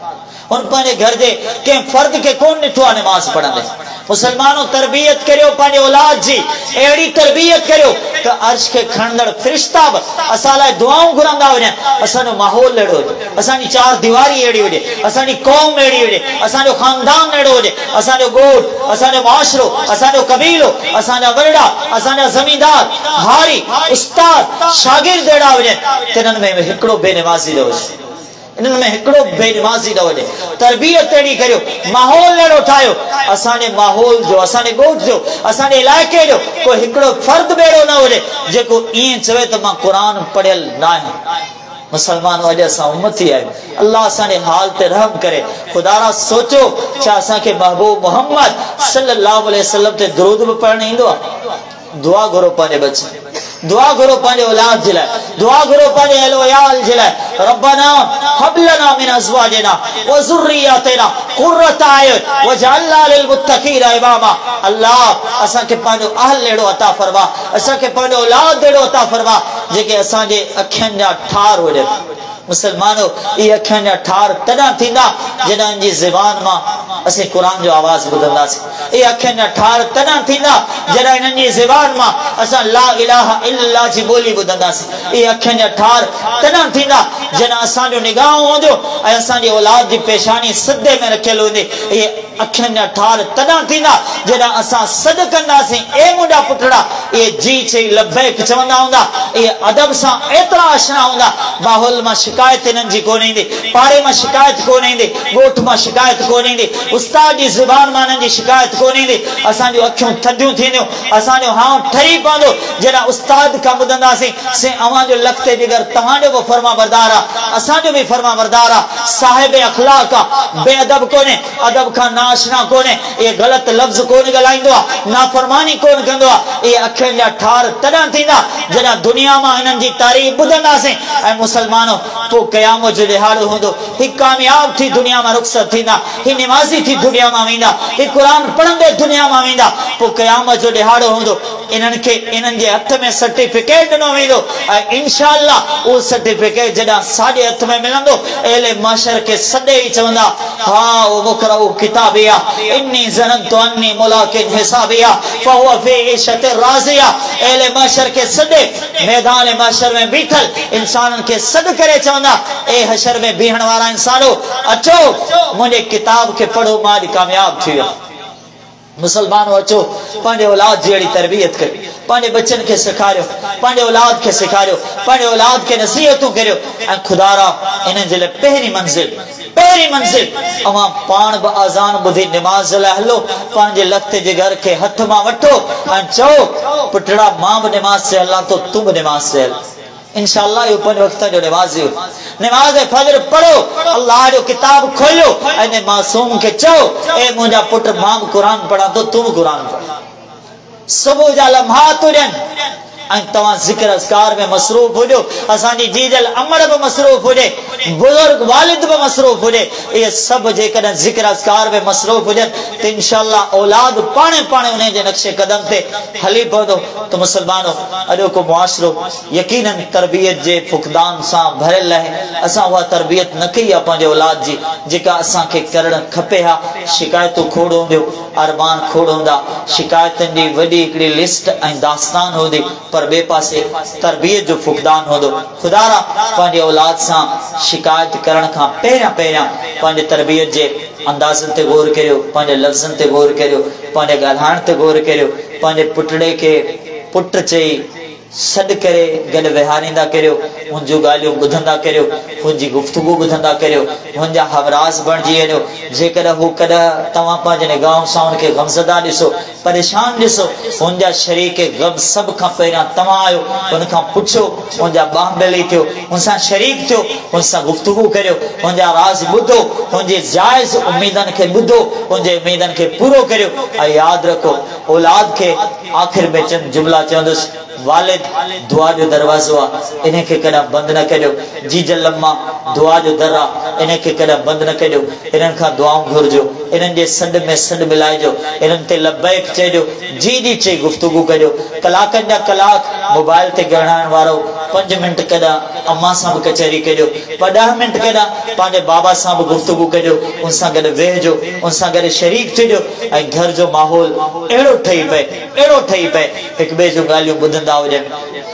उन पंहिंजे घर जे कंहिं फर्द खे कोन ॾिठो आहे नमाज़ पढ़ंदे। मुसलमानों तरबियत करियो पंहिंजे औलाद जी, अहिड़ी तरबियत करियो त अर्श खे खणंदड़ फ़रिश्ता बि असां लाइ दुआऊं घुरंदा वञनि। असांजो माहौल अहिड़ो हुजे, असांजी चार दीवारी अहिड़ी हुजे, असांजी क़ौम अहिड़ी हुजे, असांजो ख़ानदान अहिड़ो हुजे, असांजो ॻोठ, असांजो मुआशरो, असांजो कबीलो, असांजा वॾड़ा, असांजा ज़मींदार, भारी, उस्ताद, शागिर्द अहिड़ा हुजनि, तिन्हनि में हिकिड़ो बेनमाज़ी न हुजे, इन्हनि में हिकिड़ो बेनमाज़ी न हुजे। तरबियत अहिड़ी करियो, माहौल अहिड़ो ठाहियो, असांजे माहौल जो, असांजे ॻोठ जो, असांजे इलाइक़े जो कोई हिकिड़ो फर्द अहिड़ो न हुजे जेको ईअं चवे त मां क़ुरान पढ़ियल न आहियां। मुसलमान अॼु असां उम्मती आहियूं, अल्लाह असांजे हाल ते रहम करे। खुदारा सोचो छा असांखे महबूब मोहम्मद सल्लल्लाहु अलैहि वसल्लम ते दुरूद बि पढ़णु ईंदो आहे? दुआ घुरो पंहिंजे बच्चे, दुआ करो पंहिंजे औलाद जे लाइ, दुआ करो पंहिंजे अहल वयाल जे लाइ। रब्बना हब लना मिन अज़वाजिना व ज़ुर्रियतिना क़ुर्रत अयुन वजअलना लिल मुत्तक़ीना इमामा। अल्लाह असांखे पंहिंजो अहल अहिड़ो अता फरमा, असांखे पंहिंजो औलाद अहिड़ो अता फरमा जेके असांजे अखियुनि जा ठार हुजनि। मुसलमानों, ये अखियुनि जा ठार तॾहिं थींदा जॾहिं जी ज़बान मां असीं क़ुरान जो आवाज़ ॿुधंदासीं। ये अखियुनि जा ठार तॾहिं थींदा जॾहिं इन्हनि जी ज़बान मां असां ला इलाहा इल्लल्लाह जी ॿोली ॿुधंदासीं। ये अखियुनि जा ठार तॾहिं थींदा जॾहिं असांजो निगाह हूंदो ऐं असांजी औलाद जी पेशानी सदे में रखियल हूंदी। ये अखियुनि जा ठार तॾहिं थींदा जॾहिं असां सॾु कंदासीं, ए मुंहिंजा पुटड़ा, ये जी चई लबैक चवंदा हूंदा, ये अदब सां एतिरा आशना हूंदा, माहौल मां शिकायत इन्हनि जी कोन ईंदी, पाड़े मां शिकायत कोन ईंदी, ॻोठ मां शिकायत कोन ईंदी, उस्ताद जी ज़ुबान मां इन्हनि जी शिकायत कोन ईंदी। असांजूं अखियूं थधियूं थींदियूं, असांजो हाउ ठरी पवंदो जॾहिं उस्ताद खां ॿुधंदासीं से अव्हांजो लख़्ते जिगर तव्हांजो बि फर्मा बरदार आहे, असांजो बि फर्मा बरदार आहे, साहिब अखलाक आहे, बेअदब कोन्हे, अदब खां नाशना कोन्हे, ये ग़लति लफ़्ज़ कोन ॻाल्हाईंदो आहे, नाफ़रमानी कोन कंदो आहे। ये अखियुनि जा ठार तॾहिं थींदा जॾहिं दुनिया मां हिननि जी तारीफ़ ॿुधंदासीं। ऐं मुसलमानों, पोइ क़यामत जो ॾिहाड़ो हूंदो, ही कामयाब थी दुनिया में रुख़सत थींदा, ही निमाज़ी थी दुनिया में वेंदा, ही क़ुरान पढ़ंदे दुनिया में वेंदा। पोइ क़यामत जो ॾिहाड़ो हूंदो, इन्हनि खे इन्हनि जे हथ में सर्टिफिकेट ॾिनो वेंदो ऐं इंशाअल्लाह उहो सर्टिफिकेट जॾहिं असांजे हथ में मिलंदो, अहले महशर के सॾे ई चवंदा, हा ओ मुक़रउ किताबिया इन्नी ज़ननतु अन्नी मुलाकिन हिसाबिया फहुव फी ईशतिन राज़िया। अहले महशर के सॾे मैदान महशर में बीठल इंसाननि खे सॾु करे चवंदा, ए हशर में बीहण वारा इंसानो, अचो मुंहिंजे किताब खे पढ़ो, मां अॼु कामयाब थी वियो। मुसलमानों, अचो पंहिंजे औलाद जी अहिड़ी तरबियत करियो, पंहिंजे बच्चनि खे सेखारियो, पंहिंजे औलाद खे सेखारियो, पंहिंजे औलाद खे नसीहतूं करियो। ऐं खुदारा इन्हनि जे लाइ पहिरीं मंज़िल अवां पाण बि अज़ान ॿुधी निमाज़ लाइ हलो, पंहिंजे लख़्ते जे घर खे हथ मां वठो ऐं चओ, पुटड़ा मां बि निमाज़ ते हलां थो, तूं बि निमाज़ ते हल। इंशाअल्लाह यो पंज वक्त जो नमाज़ी हो, नमाज फजर पढ़ो, अल्लाह जो किताब खोलो ऐं मासूम के चओ, ए मुंहिंजा पुट मां भी कुरान पढ़ा तो तू भी कुरान पढ़। सुबह जा लम्हात हुजनि ऐं तव्हां ज़िक्र अज़कार में मसरूफ़ हुजो, असांजी जीजल अमर भी मसरूफ़ हुजे, बुजुर्ग वालिद भी मसरूफ़ हुजे। ये सब जेकॾहिं ज़िक्र अज़कार में मसरूफ़ हुजनि त इंशाअल्लाह औलाद पाणे पाणे उन जे नक्शे कदम ते हली पवंदो। तो मुसलमानों, अॼोको मुआशरो यकीनन तरबियत जे फुक़दान सां भरियल आहे। असां उहा तरबियत न कई आहे पंहिंजे औलाद जी जेका असांखे करणु खपे हा। शिकायतूं खोड़ हूंदियूं, अरमान खोड़ हूंदा, शिकायतुनि जी वॾी हिकिड़ी लिस्ट ऐं दास्तान हूंदी, पर ॿिए पासे तरबियत जो फुक़दान हूंदो। खुदारा पंहिंजे औलाद सां शिकायत करण खां पहिरियां पंहिंजे तरबियत जे अंदाज़नि ते गौर करियो, पंहिंजे लफ़्ज़नि ते गौर करियो, पंहिंजे ॻाल्हाइण ते गौर करियो। पंहिंजे पुटड़े खे पुट चई सॾ करे गॾु विहारींदा करियो, मुंहिंजूं ॻाल्हियूं ॿुधंदा करियो, मुंहिंजी गुफ़्तगू ॿुधंदा करियो, मुंहिंजा हमराज़ बणिजी वञो। जेकॾहिं हू कॾहिं तव्हां पंहिंजे निगाह सां हुनखे ग़मज़दा ॾिसो, परेशान ॾिसो, मुंहिंजा शरीक ग़म सभ खां पहिरियां तव्हां आहियो, हुनखां पुछो, मुंहिंजा बाहबली थियो, हुनसां शरीक थियो, हुनसां गुफ़्तगू करियो, मुंहिंजा राज़ ॿुधो, मुंहिंजे जाइज़ उम्मीदनि खे ॿुधो, मुंहिंजे उम्मीदनि खे पूरो करियो। ऐं यादि रखो, औलाद खे आख़िर में चंद जुमला चवंदुसि, वालिद दुआ जो दरवाज़ो आहे, इनखे कॾहिं बंदि न करियो। जीज लम्मा दुआ जो दर आहे, इनखे कॾहिं बंदि न करियो। इन्हनि खां दुआऊं घुरिजो, इन्हनि जे सॾ में सॾ मिलाइजो, इन्हनि ते लबैक चइजो, जी जी चई गुफ़्तगू करियो। कलाकनि जा कलाक मोबाइल ते ॻणाइण वारो 5 मिंट कॾहिं अम्मा सां बि कचहरी करियो, 10 मिंट कॾहिं पंहिंजे बाबा सां बि गुफ़्तगू करियो, उनसां गॾु वेहजो, उनसां गॾु शरीक थिजो, ऐं घर जो माहौल अहिड़ो ठही पए, अहिड़ो ठही पए, हिक ॿिए जूं ॻाल्हियूं ॿुधंदा हुजनि,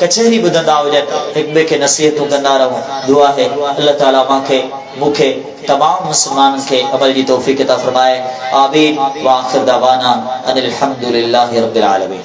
कचहरी ॿुधंदा हुजनि, हिक ॿिए खे नसीहतूं कंदा रहूं। दुआ है अल्लाह ताला मूंखे तमाम मुस्लमाननि खे अमल जी तौफ़ीक़ अता फरमाए। आमीन। व आखिर दवाना अनिल हम्दुलिल्लाहि रब्बिल आलमीन।